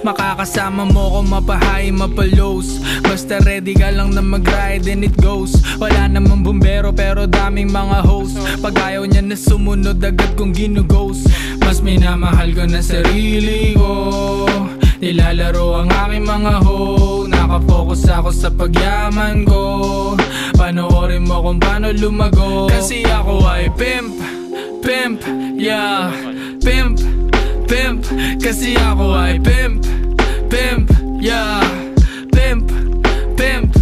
Makakasama mo ko mapahay, mapalos. Basta ready ka lang na mag-ride and it goes. Wala namang bumbero pero daming mga host. Pag ayaw niya na sumunod agad kong ginughost. Mas minamahal ko na sarili ko. Nilalaro ang aking mga hoe. Nakafocus ako sa pagyaman ko. Panoorin mo kung paano lumago. Kasi ako ay pimp, pimp, yeah. Pimp, pimp. Kasi ako ay pimp, pimp, yeah. Pimp, pimp.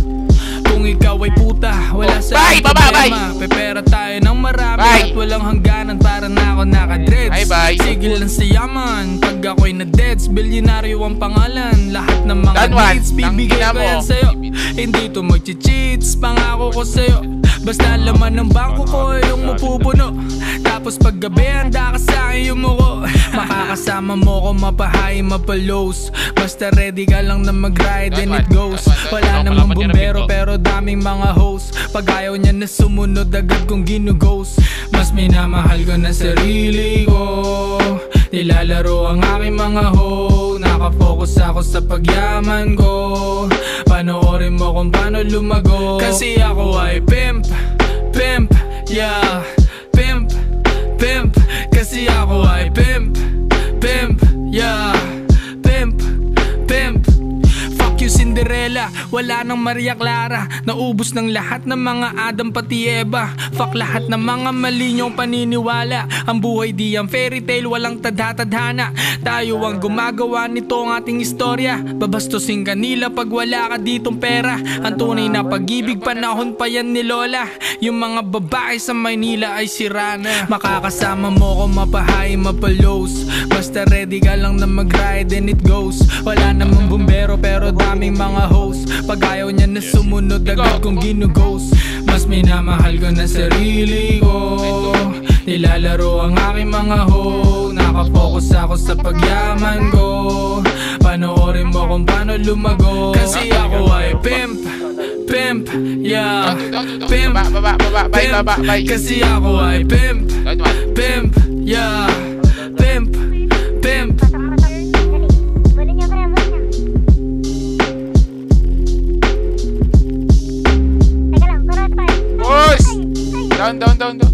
Kung ikaw ay puta, wala sa problema. Pepera tayo ng marami at walang hangganan. Para na ako nakadreads. Sigil lang sa yaman. Pag ako'y na-deads, bilyonaryo ang pangalan. Lahat ng mga needs, bibigay ko yan sa'yo. Hindi to mag-cheats, pangako ko sa'yo. Basta laman ng bangko ko yung mapupuno. Tapos paggabi handa ka sa'kin yumuko. Makakasama mo ko mapahay, mapalos. Basta ready ka lang na mag-ride and it goes. Wala namang bumbero pero daming mga host. Pag ayaw niya na sumunod agad kong ginughost. Mas minamahal ko na sarili ko. Nilalaro ang aking mga hoe. Nakafocus ako sa pagyaman ko. Panoorin mo kung paano lumago. Kasi ako ay pimp, pimp, yeah. Pimp, pimp. Kasi ako ay pimp, pimp, yeah. Pimp, pimp. Fuck you Cinderella, wala nang Maria Clara. Naubos ng lahat ng mga Adam pati Eva. Fuck lahat ng mga mali niyong paniniwala. Ang buhay di ang fairy tale, walang tadhana. Tayo ang gumagawa nito ang ating istorya. Babastusin ka nila pag wala ka ditong pera. Ang tunay na pag-ibig panahon pa yan ni Lola. Yung mga babae sa Maynila ay sira na. Makakasama mo ko mapahay, mapalos. Basta ready ka lang na mag-ride and it goes. Wala namang bumbero pero daming mga host. Pag ayaw niya na sumunod agad kong ginughost. Mas minamahal ko na sarili ko. Nilalaro ang aking mga hoe. Nakafocus ako sa pagyaman ko. Panoorin mo kung paano lumago. Kasi ako ay pimp, pimp, yeah. Pimp, pimp. Kasi ako ay pimp, pimp, yeah. Pimp, pimp. Down.